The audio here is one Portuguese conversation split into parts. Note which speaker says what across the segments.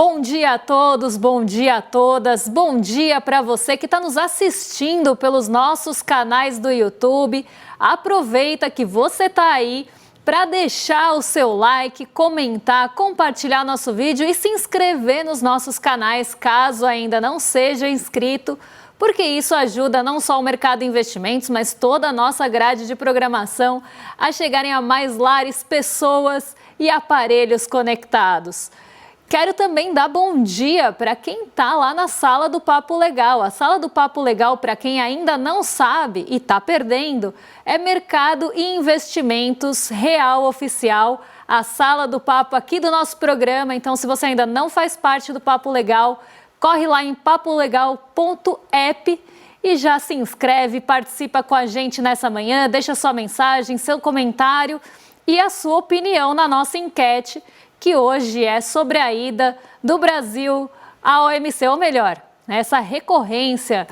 Speaker 1: Bom dia a todos, bom dia a todas, bom dia para você que está nos assistindo pelos nossos canais do YouTube. Aproveita que você está aí para deixar o seu like, comentar, compartilhar nosso vídeo e se inscrever nos nossos canais caso ainda não seja inscrito, porque isso ajuda não só o Mercado Investimentos, mas toda a nossa grade de programação a chegarem a mais lares, pessoas e aparelhos conectados. Quero também dar bom dia para quem está lá na Sala do Papo Legal. A Sala do Papo Legal, para quem ainda não sabe e está perdendo, é Mercado e Investimentos Real Oficial, a Sala do Papo aqui do nosso programa. Então, se você ainda não faz parte do Papo Legal, corre lá em papolegal.app e já se inscreve, participa com a gente nessa manhã, deixa sua mensagem, seu comentário e a sua opinião na nossa enquete, que hoje é sobre a ida do Brasil à OMC, ou melhor, essa recorrência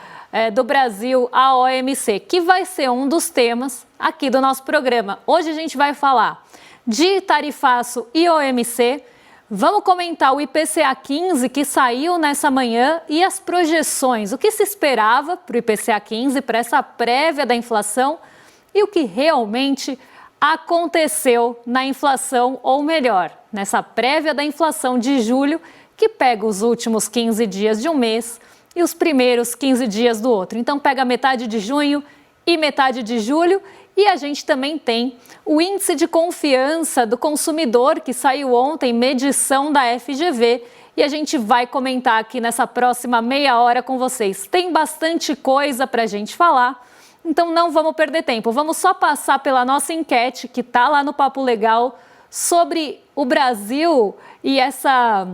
Speaker 1: do Brasil à OMC, que vai ser um dos temas aqui do nosso programa. Hoje a gente vai falar de tarifaço e OMC, vamos comentar o IPCA 15 que saiu nessa manhã e as projeções, o que se esperava para o IPCA 15, para essa prévia da inflação e o que realmente aconteceu na inflação, ou melhor, nessa prévia da inflação de julho, que pega os últimos 15 dias de um mês e os primeiros 15 dias do outro. Então pega metade de junho e metade de julho, e a gente também tem o índice de confiança do consumidor que saiu ontem, medição da FGV, e a gente vai comentar aqui nessa próxima meia hora com vocês. Tem bastante coisa para a gente falar. Então não vamos perder tempo, vamos só passar pela nossa enquete que está lá no Papo Legal sobre o Brasil e essa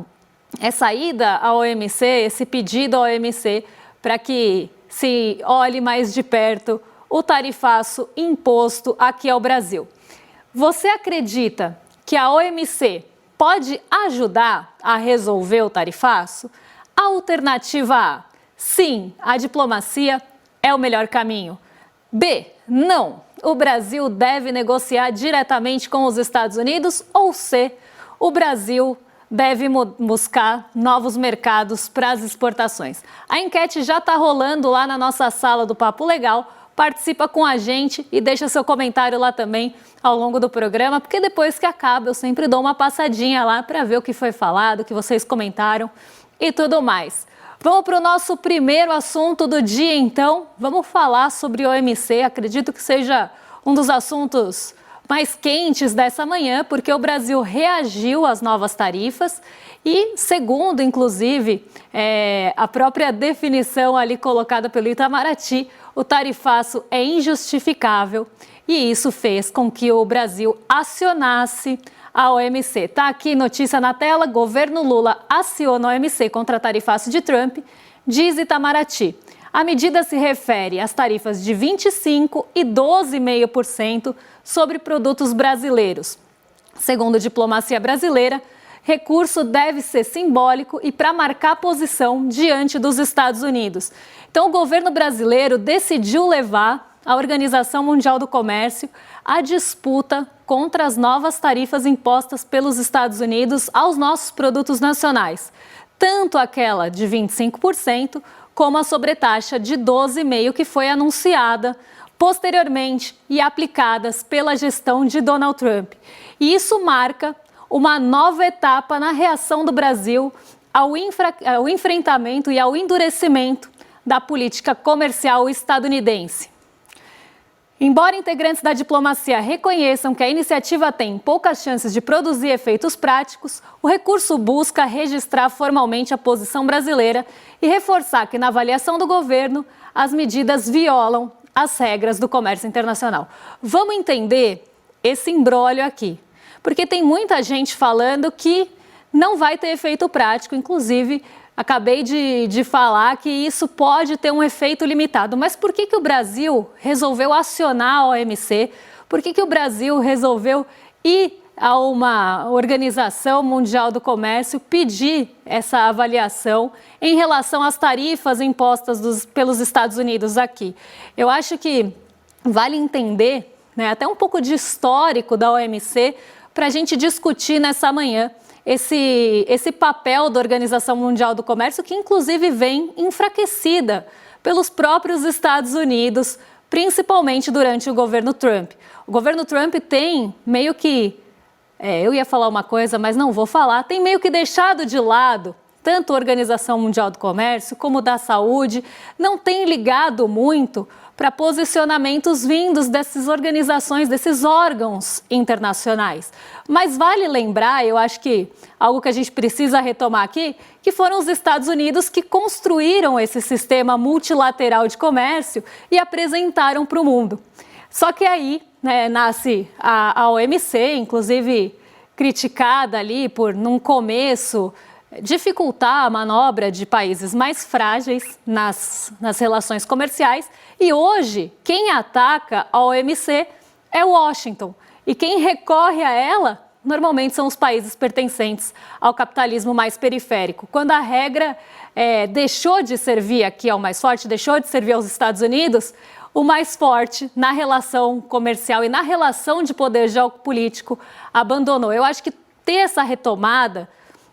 Speaker 1: ida à OMC, esse pedido à OMC para que se olhe mais de perto o tarifaço imposto aqui ao Brasil. Você acredita que a OMC pode ajudar a resolver o tarifaço? Alternativa A, sim, a diplomacia é o melhor caminho. B, não, o Brasil deve negociar diretamente com os Estados Unidos. Ou C, o Brasil deve buscar novos mercados para as exportações. A enquete já está rolando lá na nossa Sala do Papo Legal. Participa com a gente e deixa seu comentário lá também ao longo do programa, porque depois que acaba eu sempre dou uma passadinha lá para ver o que foi falado, o que vocês comentaram e tudo mais. Vamos para o nosso primeiro assunto do dia, então. Vamos falar sobre OMC. Acredito que seja um dos assuntos mais quentes dessa manhã, porque o Brasil reagiu às novas tarifas e, segundo, inclusive, a própria definição ali colocada pelo Itamaraty, o tarifaço é injustificável e isso fez com que o Brasil acionasse a OMC. Está aqui notícia na tela, governo Lula aciona a OMC contra tarifaço de Trump, diz Itamaraty. A medida se refere às tarifas de 25% e 12,5% sobre produtos brasileiros. Segundo a diplomacia brasileira, recurso deve ser simbólico e para marcar posição diante dos Estados Unidos. Então, o governo brasileiro decidiu levar a Organização Mundial do Comércio à disputa contra as novas tarifas impostas pelos Estados Unidos aos nossos produtos nacionais, tanto aquela de 25% como a sobretaxa de 12,5% que foi anunciada posteriormente e aplicadas pela gestão de Donald Trump. E isso marca uma nova etapa na reação do Brasil ao enfrentamento e ao endurecimento da política comercial estadunidense. Embora integrantes da diplomacia reconheçam que a iniciativa tem poucas chances de produzir efeitos práticos, o recurso busca registrar formalmente a posição brasileira e reforçar que, na avaliação do governo, as medidas violam as regras do comércio internacional. Vamos entender esse imbróglio aqui, porque tem muita gente falando que não vai ter efeito prático, inclusive acabei de falar que isso pode ter um efeito limitado. Mas por que o Brasil resolveu acionar a OMC? Por que o Brasil resolveu ir a uma Organização Mundial do Comércio pedir essa avaliação em relação às tarifas impostas pelos Estados Unidos aqui? Eu acho que vale entender, até um pouco de histórico da OMC para a gente discutir nessa manhã. esse papel da Organização Mundial do Comércio, que inclusive vem enfraquecida pelos próprios Estados Unidos, principalmente durante o governo Trump. O governo Trump tem meio que, eu ia falar uma coisa, mas não vou falar, tem meio que deixado de lado tanto a Organização Mundial do Comércio como da Saúde, não tem ligado muito para posicionamentos vindos dessas organizações, desses órgãos internacionais. Mas vale lembrar, eu acho que algo que a gente precisa retomar aqui, que foram os Estados Unidos que construíram esse sistema multilateral de comércio e apresentaram para o mundo. Só que aí, nasce a OMC, inclusive criticada ali por, num começo, dificultar a manobra de países mais frágeis nas relações comerciais. E hoje, quem ataca a OMC é Washington. E quem recorre a ela, normalmente são os países pertencentes ao capitalismo mais periférico. Quando a regra deixou de servir aqui ao mais forte, deixou de servir aos Estados Unidos, o mais forte na relação comercial e na relação de poder geopolítico abandonou. Eu acho que ter essa retomada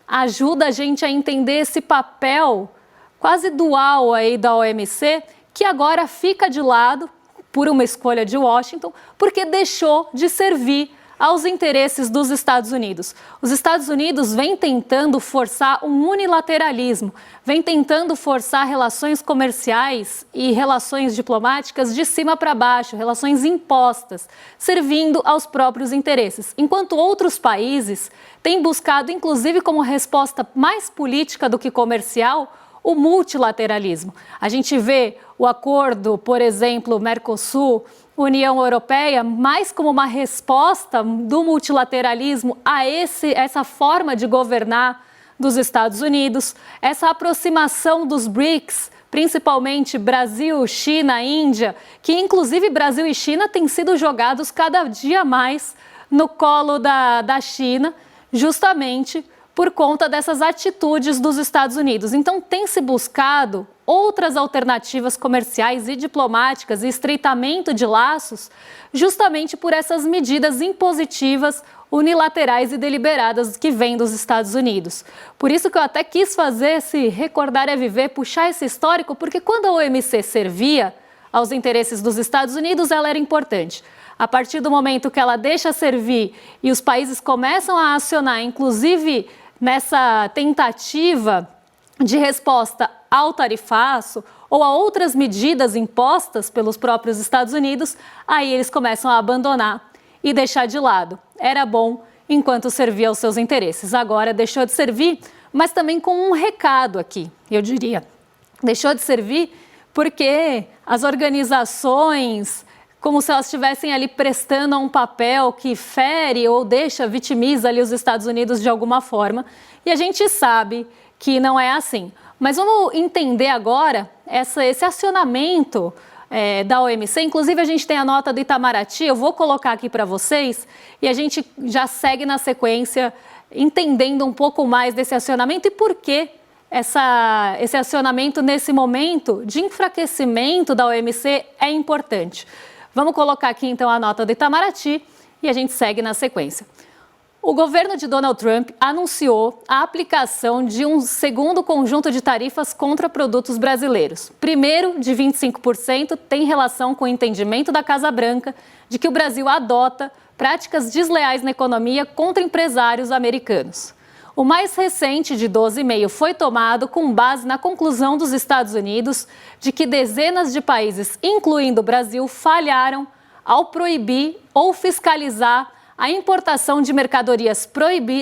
Speaker 1: ajuda a gente a entender esse papel quase dual aí da OMC, que agora fica de lado por uma escolha de Washington, porque deixou de servir aos interesses dos Estados Unidos. Os Estados Unidos vêm tentando forçar um unilateralismo, vêm tentando forçar relações comerciais e relações diplomáticas de cima para baixo, relações impostas, servindo aos próprios interesses. Enquanto outros países têm buscado, inclusive como resposta mais política do que comercial, o multilateralismo. A gente vê o acordo, por exemplo, Mercosul, União Europeia, mais como uma resposta do multilateralismo a essa forma de governar dos Estados Unidos, essa aproximação dos BRICS, principalmente Brasil, China, Índia, que inclusive Brasil e China têm sido jogados cada dia mais no colo da China, justamente por conta dessas atitudes dos Estados Unidos. Então, tem se buscado outras alternativas comerciais e diplomáticas e estreitamento de laços justamente por essas medidas impositivas, unilaterais e deliberadas que vêm dos Estados Unidos. Por isso que eu até quis fazer esse Recordar é Viver, puxar esse histórico, porque quando a OMC servia aos interesses dos Estados Unidos, ela era importante. A partir do momento que ela deixa servir e os países começam a acionar, inclusive nessa tentativa de resposta ao tarifaço ou a outras medidas impostas pelos próprios Estados Unidos, aí eles começam a abandonar e deixar de lado. Era bom enquanto servia aos seus interesses. Agora deixou de servir, mas também com um recado aqui, eu diria. Deixou de servir porque as organizações, como se elas estivessem ali prestando a um papel que fere ou vitimiza ali os Estados Unidos de alguma forma. E a gente sabe que não é assim. Mas vamos entender agora esse acionamento da OMC. Inclusive, a gente tem a nota do Itamaraty, eu vou colocar aqui para vocês, e a gente já segue na sequência, entendendo um pouco mais desse acionamento e por que esse acionamento nesse momento de enfraquecimento da OMC é importante. Vamos colocar aqui então a nota do Itamaraty e a gente segue na sequência. O governo de Donald Trump anunciou a aplicação de um segundo conjunto de tarifas contra produtos brasileiros. Primeiro, de 25%, tem relação com o entendimento da Casa Branca de que o Brasil adota práticas desleais na economia contra empresários americanos. O mais recente, de 12,5%, foi tomado com base na conclusão dos Estados Unidos de que dezenas de países, incluindo o Brasil, falharam ao proibir ou fiscalizar a importação de mercadorias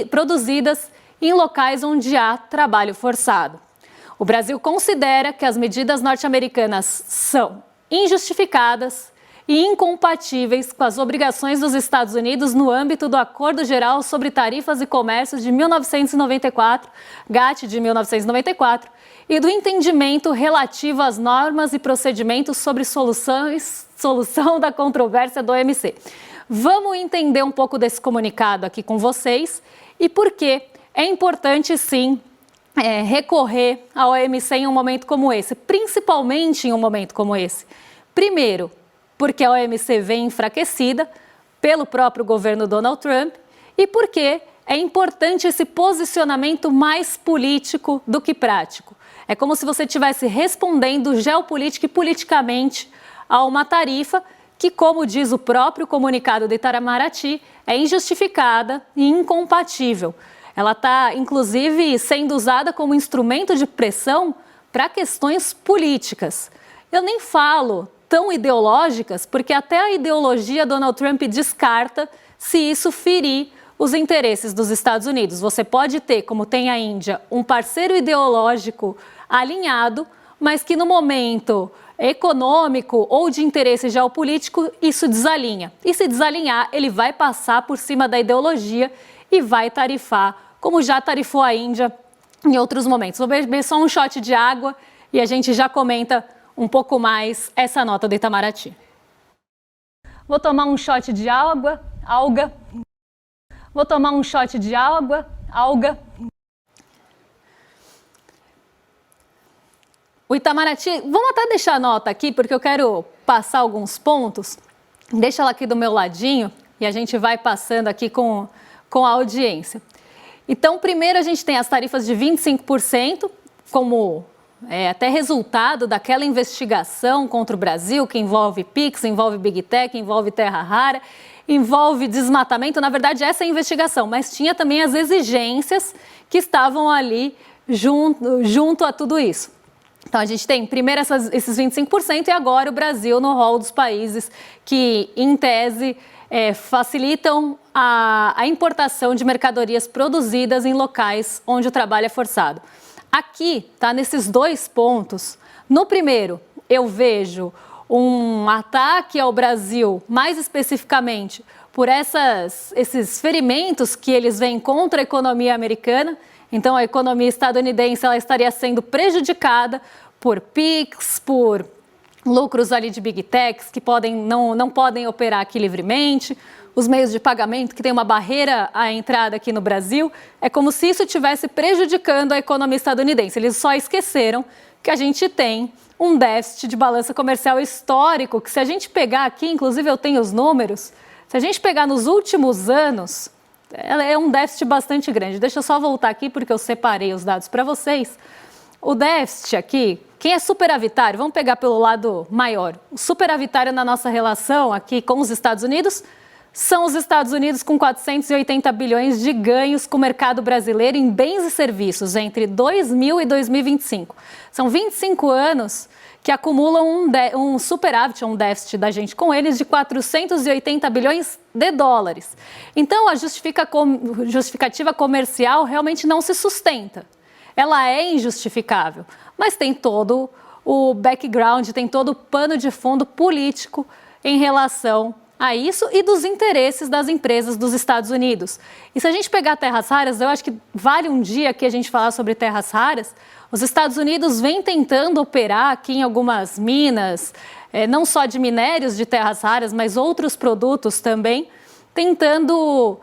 Speaker 1: produzidas em locais onde há trabalho forçado. O Brasil considera que as medidas norte-americanas são injustificadas e incompatíveis com as obrigações dos Estados Unidos no âmbito do Acordo Geral sobre Tarifas e Comércio de 1994, GATT de 1994, e do entendimento relativo às normas e procedimentos sobre solução da controvérsia do OMC. Vamos entender um pouco desse comunicado aqui com vocês e por que é importante, sim, recorrer à OMC em um momento como esse, principalmente em um momento como esse. Primeiro, porque a OMC vem enfraquecida pelo próprio governo Donald Trump e porque é importante esse posicionamento mais político do que prático. É como se você estivesse respondendo geopolítica e politicamente a uma tarifa que, como diz o próprio comunicado do Itamaraty, é injustificada e incompatível. Ela está, inclusive, sendo usada como instrumento de pressão para questões políticas. Eu nem falo tão ideológicas, porque até a ideologia Donald Trump descarta se isso ferir os interesses dos Estados Unidos. Você pode ter, como tem a Índia, um parceiro ideológico alinhado, mas que no momento econômico ou de interesse geopolítico, isso desalinha. E se desalinhar, ele vai passar por cima da ideologia e vai tarifar, como já tarifou a Índia em outros momentos. Vou beber só um shot de água e a gente já comenta um pouco mais essa nota do Itamaraty. Vou tomar um shot de alga. Vou tomar um shot de alga. O Itamaraty, vamos até deixar a nota aqui, porque eu quero passar alguns pontos. Deixa ela aqui do meu ladinho e a gente vai passando aqui com a audiência. Então, primeiro a gente tem as tarifas de 25%, como até resultado daquela investigação contra o Brasil, que envolve PIX, envolve Big Tech, envolve terra rara, envolve desmatamento. Na verdade, essa é a investigação, mas tinha também as exigências que estavam ali junto a tudo isso. Então, a gente tem primeiro esses 25% e agora o Brasil no rol dos países que, em tese, facilitam a importação de mercadorias produzidas em locais onde o trabalho é forçado. Aqui, tá nesses dois pontos. No primeiro, eu vejo um ataque ao Brasil, mais especificamente, por esses ferimentos que eles veem contra a economia americana. Então, a economia estadunidense ela estaria sendo prejudicada por PIX, por lucros ali de Big Techs que não podem operar aqui livremente, os meios de pagamento que tem uma barreira à entrada aqui no Brasil. É como se isso estivesse prejudicando a economia estadunidense. Eles só esqueceram que a gente tem um déficit de balança comercial histórico, que se a gente pegar aqui, inclusive eu tenho os números, se a gente pegar nos últimos anos, é um déficit bastante grande. Deixa eu só voltar aqui porque eu separei os dados para vocês. O déficit aqui, quem é superavitário, vamos pegar pelo lado maior. O superavitário na nossa relação aqui com os Estados Unidos são os Estados Unidos com 480 bilhões de ganhos com o mercado brasileiro em bens e serviços entre 2000 e 2025. São 25 anos que acumulam um superávit, um déficit da gente com eles de 480 bilhões de dólares. Então, a justificativa comercial realmente não se sustenta. Ela é injustificável, mas tem todo o background, tem todo o pano de fundo político em relação a isso e dos interesses das empresas dos Estados Unidos. E se a gente pegar terras raras, eu acho que vale um dia que a gente falar sobre terras raras. Os Estados Unidos vêm tentando operar aqui em algumas minas, não só de minérios de terras raras, mas outros produtos também, tentando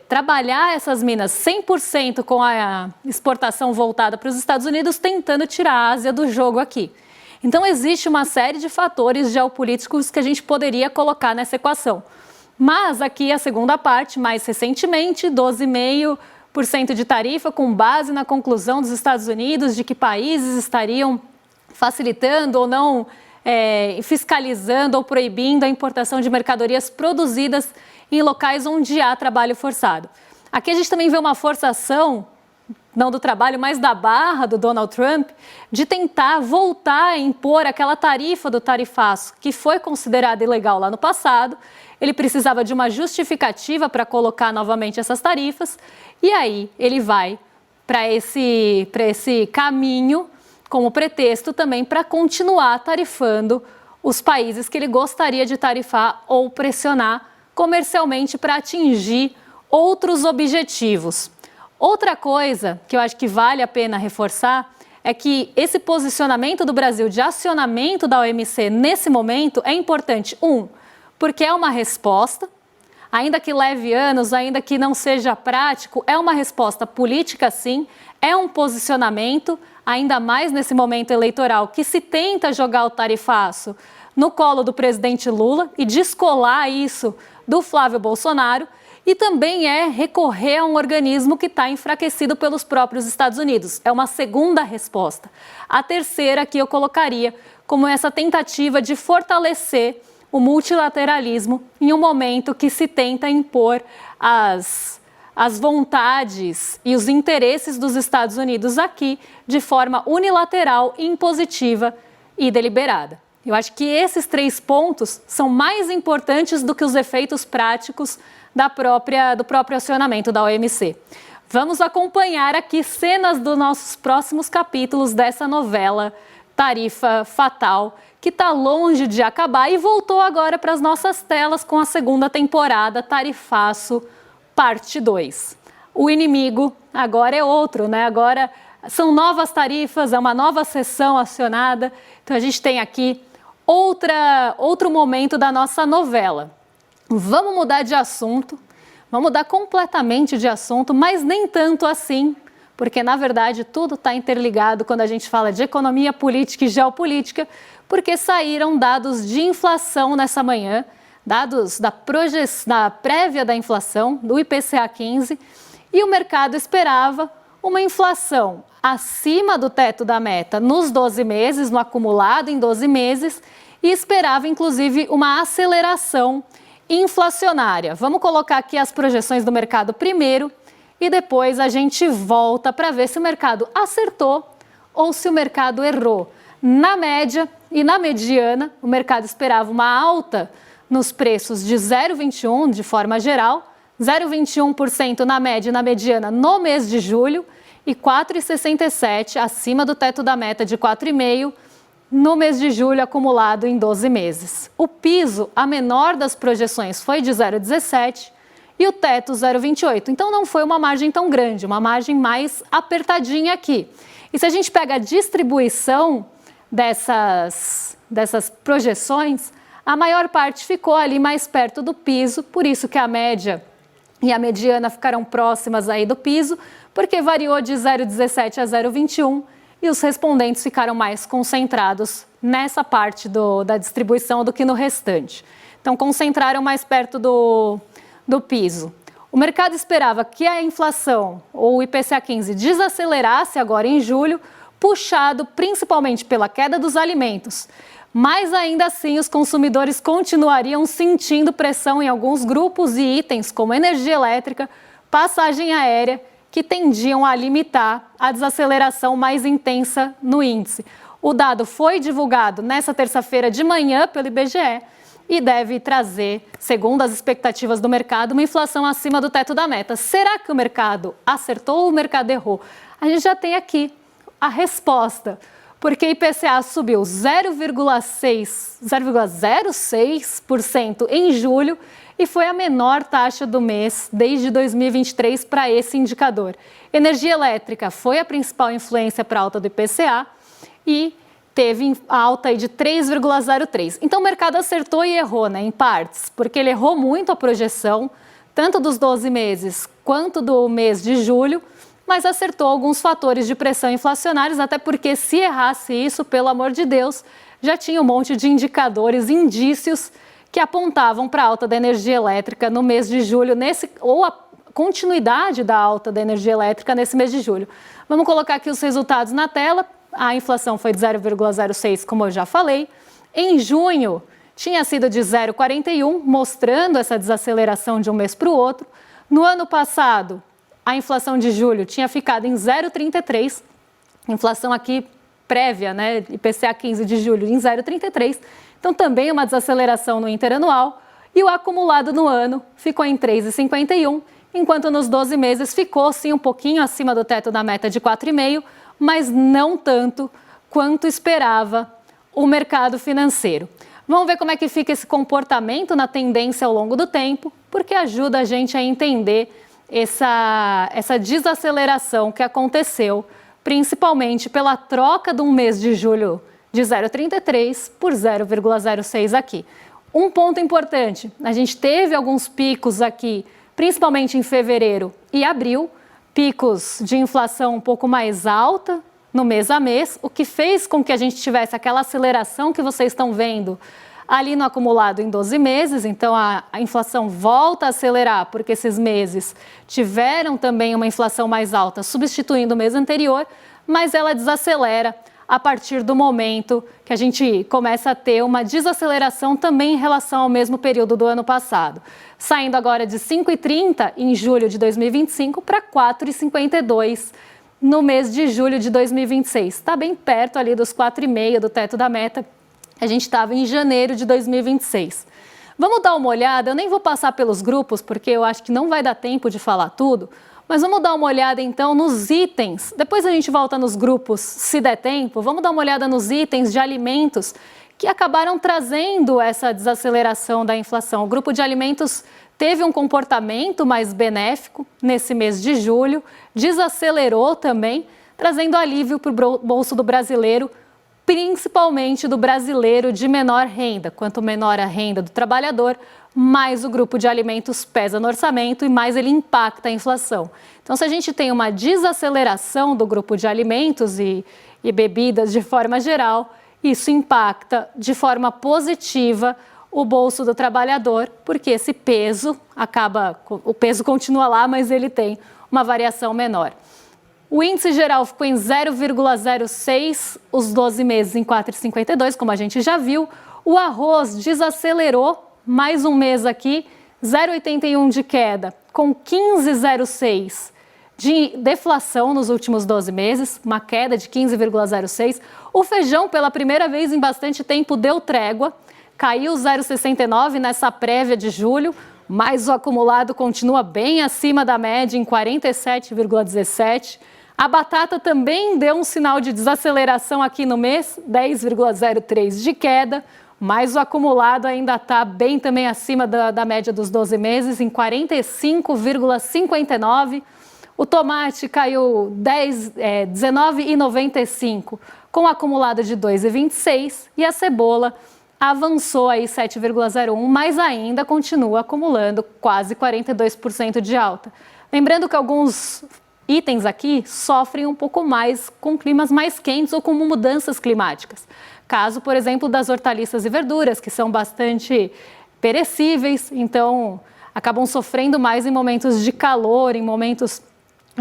Speaker 1: trabalhar essas minas 100% com a exportação voltada para os Estados Unidos, tentando tirar a Ásia do jogo aqui. Então, existe uma série de fatores geopolíticos que a gente poderia colocar nessa equação. Mas aqui a segunda parte, mais recentemente, 12,5% de tarifa com base na conclusão dos Estados Unidos de que países estariam facilitando ou não fiscalizando ou proibindo a importação de mercadorias produzidas em locais onde há trabalho forçado. Aqui a gente também vê uma forçação, não do trabalho, mas da barra do Donald Trump, de tentar voltar a impor aquela tarifa do tarifaço que foi considerada ilegal lá no passado. Ele precisava de uma justificativa para colocar novamente essas tarifas e aí ele vai para esse caminho como pretexto também para continuar tarifando os países que ele gostaria de tarifar ou pressionar comercialmente para atingir outros objetivos. Outra coisa que eu acho que vale a pena reforçar é que esse posicionamento do Brasil de acionamento da OMC nesse momento é importante. Porque é uma resposta, ainda que leve anos, ainda que não seja prático, é uma resposta política sim, é um posicionamento, ainda mais nesse momento eleitoral, que se tenta jogar o tarifaço no colo do presidente Lula e descolar isso do Flávio Bolsonaro, e também é recorrer a um organismo que está enfraquecido pelos próprios Estados Unidos. É uma segunda resposta. A terceira que eu colocaria como essa tentativa de fortalecer o multilateralismo em um momento que se tenta impor as vontades e os interesses dos Estados Unidos aqui de forma unilateral, impositiva e deliberada. Eu acho que esses 3 pontos são mais importantes do que os efeitos práticos do próprio acionamento da OMC. Vamos acompanhar aqui cenas dos nossos próximos capítulos dessa novela Tarifa Fatal, que está longe de acabar e voltou agora para as nossas telas com a segunda temporada, Tarifaço, parte 2. O inimigo agora é outro, né? Agora são novas tarifas, é uma nova sessão acionada. Então a gente tem aqui outro momento da nossa novela. Vamos mudar de assunto, vamos mudar completamente de assunto, mas nem tanto assim, porque na verdade tudo está interligado quando a gente fala de economia, política e geopolítica, porque saíram dados de inflação nessa manhã, dados da prévia da inflação, do IPCA 15, e o mercado esperava uma inflação acima do teto da meta nos 12 meses, no acumulado em 12 meses, e esperava inclusive uma aceleração inflacionária. Vamos colocar aqui as projeções do mercado primeiro e depois a gente volta para ver se o mercado acertou ou se o mercado errou. Na média e na mediana, o mercado esperava uma alta nos preços de 0,21 de forma geral, 0,21% na média e na mediana no mês de julho e 4,67% acima do teto da meta de 4,5% no mês de julho acumulado em 12 meses. O piso, a menor das projeções, foi de 0,17% e o teto 0,28%. Então não foi uma margem tão grande, uma margem mais apertadinha aqui. E se a gente pega a distribuição dessas projeções, a maior parte ficou ali mais perto do piso, por isso que a média e a mediana ficaram próximas aí do piso, porque variou de 0,17 a 0,21 e os respondentes ficaram mais concentrados nessa parte da distribuição do que no restante. Então, concentraram mais perto do piso. O mercado esperava que a inflação, ou o IPCA 15, desacelerasse agora em julho, puxado principalmente pela queda dos alimentos. Mas ainda assim, os consumidores continuariam sentindo pressão em alguns grupos e itens, como energia elétrica, passagem aérea, que tendiam a limitar a desaceleração mais intensa no índice. O dado foi divulgado nesta terça-feira de manhã pelo IBGE e deve trazer, segundo as expectativas do mercado, uma inflação acima do teto da meta. Será que o mercado acertou ou o mercado errou? A gente já tem aqui a resposta, porque o IPCA subiu 0,06% em julho e foi a menor taxa do mês desde 2023 para esse indicador. Energia elétrica foi a principal influência para a alta do IPCA e teve alta aí de 3,03%. Então o mercado acertou e errou, né, em partes, porque ele errou muito a projeção, tanto dos 12 meses quanto do mês de julho, mas acertou alguns fatores de pressão inflacionários, até porque se errasse isso, pelo amor de Deus, já tinha um monte de indicadores, indícios que apontavam para a alta da energia elétrica no mês de julho, ou a continuidade da alta da energia elétrica nesse mês de julho. Vamos colocar aqui os resultados na tela. A inflação foi de 0,06%, como eu já falei. Em junho, tinha sido de 0,41%, mostrando essa desaceleração de um mês para o outro. No ano passado, a inflação de julho tinha ficado em 0,33%, inflação aqui prévia, né, IPCA 15 de julho em 0,33%, então também uma desaceleração no interanual, e o acumulado no ano ficou em 3,51%, enquanto nos 12 meses ficou sim um pouquinho acima do teto da meta de 4,5%, mas não tanto quanto esperava o mercado financeiro. Vamos ver como é que fica esse comportamento na tendência ao longo do tempo, porque ajuda a gente a entender essa desaceleração que aconteceu, principalmente pela troca de um mês de julho de 0,33 por 0,06 aqui. Um ponto importante, a gente teve alguns picos aqui, principalmente em fevereiro e abril, picos de inflação um pouco mais alta no mês a mês, o que fez com que a gente tivesse aquela aceleração que vocês estão vendo ali no acumulado em 12 meses, então a inflação volta a acelerar, porque esses meses tiveram também uma inflação mais alta, substituindo o mês anterior, mas ela desacelera a partir do momento que a gente começa a ter uma desaceleração também em relação ao mesmo período do ano passado, saindo agora de 5,30 em julho de 2025 para 4,52 no mês de julho de 2026. Está bem perto ali dos 4,5 do teto da meta. A gente estava em janeiro de 2026. Vamos dar uma olhada, eu nem vou passar pelos grupos, porque eu acho que não vai dar tempo de falar tudo, mas vamos dar uma olhada então nos itens. Depois a gente volta nos grupos, se der tempo. Vamos dar uma olhada nos itens de alimentos que acabaram trazendo essa desaceleração da inflação. O grupo de alimentos teve um comportamento mais benéfico nesse mês de julho, desacelerou também, trazendo alívio para o bolso do brasileiro, principalmente do brasileiro de menor renda. Quanto menor a renda do trabalhador, mais o grupo de alimentos pesa no orçamento e mais ele impacta a inflação. Então, se a gente tem uma desaceleração do grupo de alimentos e bebidas de forma geral, isso impacta de forma positiva o bolso do trabalhador, porque esse peso o peso continua lá, mas ele tem uma variação menor. O índice geral ficou em 0,06, os 12 meses em 4,52, como a gente já viu. O arroz desacelerou, mais um mês aqui, 0,81 de queda, com 15,06 de deflação nos últimos 12 meses, uma queda de 15,06. O feijão, pela primeira vez em bastante tempo, deu trégua, caiu 0,69 nessa prévia de julho, mas o acumulado continua bem acima da média, em 47,17. A batata também deu um sinal de desaceleração aqui no mês, 10,03 de queda, mas o acumulado ainda está bem também acima da média dos 12 meses, em 45,59. O tomate caiu 19,95, com acumulado de 2,26, e a cebola avançou aí 7,01, mas ainda continua acumulando quase 42% de alta. Lembrando que alguns itens aqui sofrem um pouco mais com climas mais quentes ou com mudanças climáticas. Caso, por exemplo, das hortaliças e verduras, que são bastante perecíveis, então acabam sofrendo mais em momentos de calor, em momentos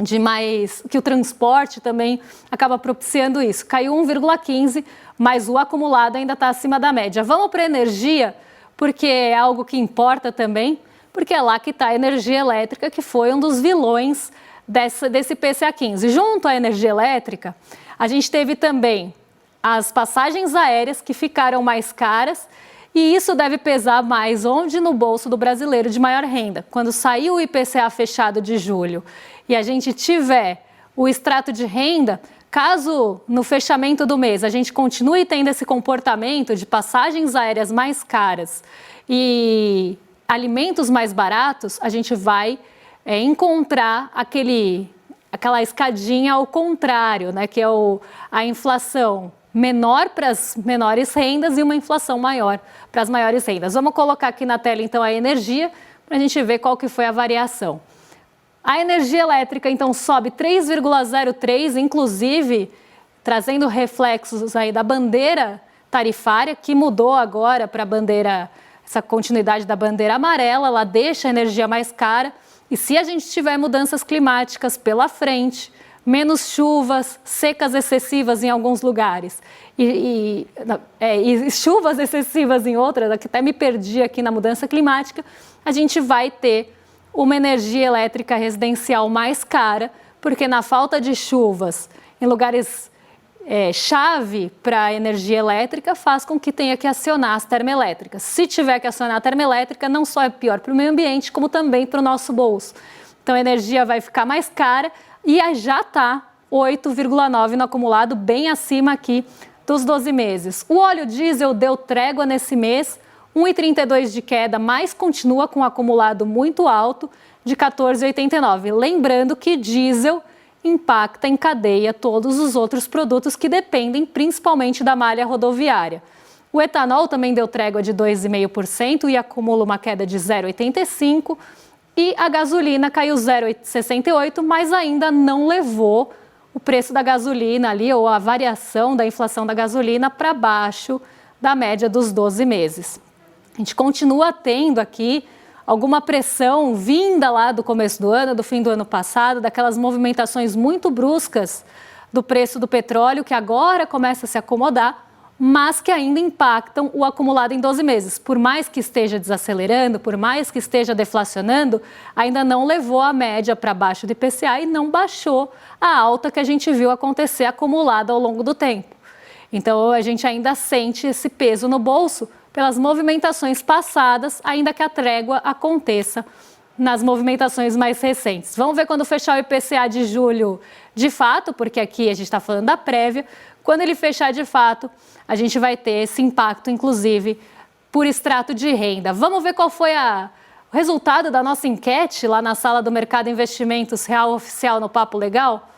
Speaker 1: de mais que o transporte também acaba propiciando isso. Caiu 1,15, mas o acumulado ainda está acima da média. Vamos para a energia, porque é algo que importa também, porque é lá que está a energia elétrica, que foi um dos vilões desse IPCA 15. Junto à energia elétrica, a gente teve também as passagens aéreas que ficaram mais caras, e isso deve pesar mais onde? No bolso do brasileiro de maior renda. Quando sair o IPCA fechado de julho e a gente tiver o extrato de renda, caso no fechamento do mês a gente continue tendo esse comportamento de passagens aéreas mais caras e alimentos mais baratos, a gente vai encontrar aquela escadinha ao contrário, né, que é a inflação menor para as menores rendas e uma inflação maior para as maiores rendas. Vamos colocar aqui na tela, então, a energia, para a gente ver qual que foi a variação. A energia elétrica, então, sobe 3,03, inclusive trazendo reflexos aí da bandeira tarifária, que mudou agora para a bandeira, essa continuidade da bandeira amarela, ela deixa a energia mais cara. E se a gente tiver mudanças climáticas pela frente, menos chuvas, secas excessivas em alguns lugares e chuvas excessivas em outras, que até me perdi aqui na mudança climática, a gente vai ter uma energia elétrica residencial mais cara, porque na falta de chuvas em lugares chave para a energia elétrica faz com que tenha que acionar as termoelétricas. Se tiver que acionar a termoelétrica, não só é pior para o meio ambiente, como também para o nosso bolso. Então a energia vai ficar mais cara e já está 8,9 no acumulado, bem acima aqui dos 12 meses. O óleo diesel deu trégua nesse mês, 1,32 de queda, mas continua com um acumulado muito alto de 14,89. Lembrando que diesel impacta em cadeia todos os outros produtos que dependem principalmente da malha rodoviária. O etanol também deu trégua de 2,5% e acumula uma queda de 0,85%. E a gasolina caiu 0,68%, mas ainda não levou o preço da gasolina ali, ou a variação da inflação da gasolina, para baixo da média dos 12 meses. A gente continua tendo aqui alguma pressão vinda lá do começo do ano, do fim do ano passado, daquelas movimentações muito bruscas do preço do petróleo, que agora começa a se acomodar, mas que ainda impactam o acumulado em 12 meses. Por mais que esteja desacelerando, por mais que esteja deflacionando, ainda não levou a média para baixo do IPCA e não baixou a alta que a gente viu acontecer acumulada ao longo do tempo. Então, a gente ainda sente esse peso no bolso pelas movimentações passadas, ainda que a trégua aconteça nas movimentações mais recentes. Vamos ver quando fechar o IPCA de julho de fato, porque aqui a gente está falando da prévia. Quando ele fechar de fato, a gente vai ter esse impacto, inclusive, por extrato de renda. Vamos ver qual foi o resultado da nossa enquete lá na sala do Mercado Investimentos Real Oficial no Papo Legal?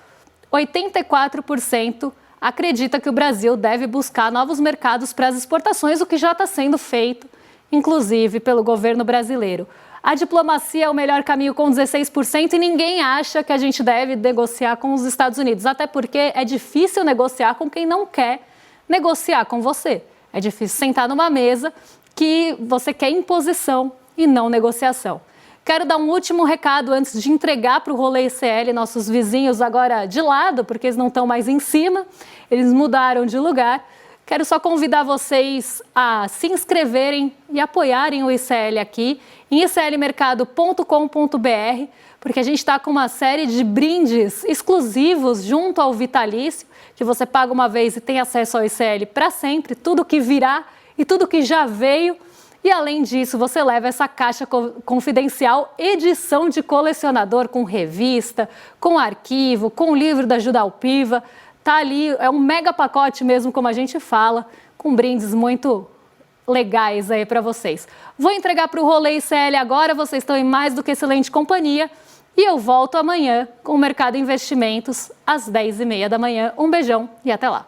Speaker 1: 84% acredita que o Brasil deve buscar novos mercados para as exportações, o que já está sendo feito, inclusive, pelo governo brasileiro. A diplomacia é o melhor caminho com 16% e ninguém acha que a gente deve negociar com os Estados Unidos, até porque é difícil negociar com quem não quer negociar com você. É difícil sentar numa mesa que você quer imposição e não negociação. Quero dar um último recado antes de entregar para o Rolê ICL, nossos vizinhos agora de lado, porque eles não estão mais em cima, eles mudaram de lugar. Quero só convidar vocês a se inscreverem e apoiarem o ICL aqui em iclmercado.com.br, porque a gente está com uma série de brindes exclusivos junto ao Vitalício, que você paga uma vez e tem acesso ao ICL para sempre, tudo que virá e tudo que já veio. E além disso, você leva essa caixa confidencial, edição de colecionador com revista, com arquivo, com livro da Judalpiva. Tá ali, é um mega pacote mesmo, como a gente fala, com brindes muito legais aí para vocês. Vou entregar para o Rolê ICL agora, vocês estão em mais do que excelente companhia. E eu volto amanhã com o Mercado Investimentos às 10h30 da manhã. Um beijão e até lá.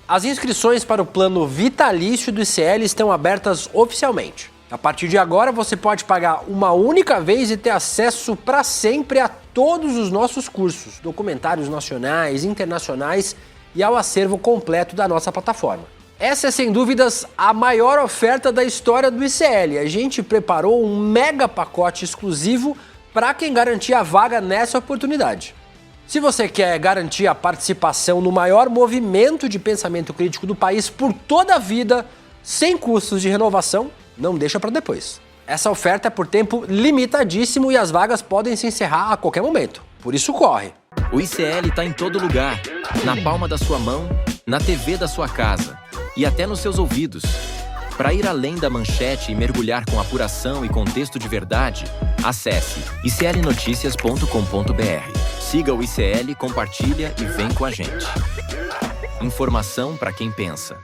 Speaker 2: As inscrições para o plano vitalício do ICL estão abertas oficialmente. A partir de agora, você pode pagar uma única vez e ter acesso para sempre a todos os nossos cursos, documentários nacionais, internacionais e ao acervo completo da nossa plataforma. Essa é, sem dúvidas, a maior oferta da história do ICL. A gente preparou um mega pacote exclusivo para quem garantir a vaga nessa oportunidade. Se você quer garantir a participação no maior movimento de pensamento crítico do país por toda a vida, sem custos de renovação, não deixa para depois. Essa oferta é por tempo limitadíssimo e as vagas podem se encerrar a qualquer momento. Por isso, corre!
Speaker 3: O ICL está em todo lugar, na palma da sua mão, na TV da sua casa e até nos seus ouvidos. Para ir além da manchete e mergulhar com apuração e contexto de verdade, acesse iclnoticias.com.br. Siga o ICL, compartilha e vem com a gente. Informação para quem pensa.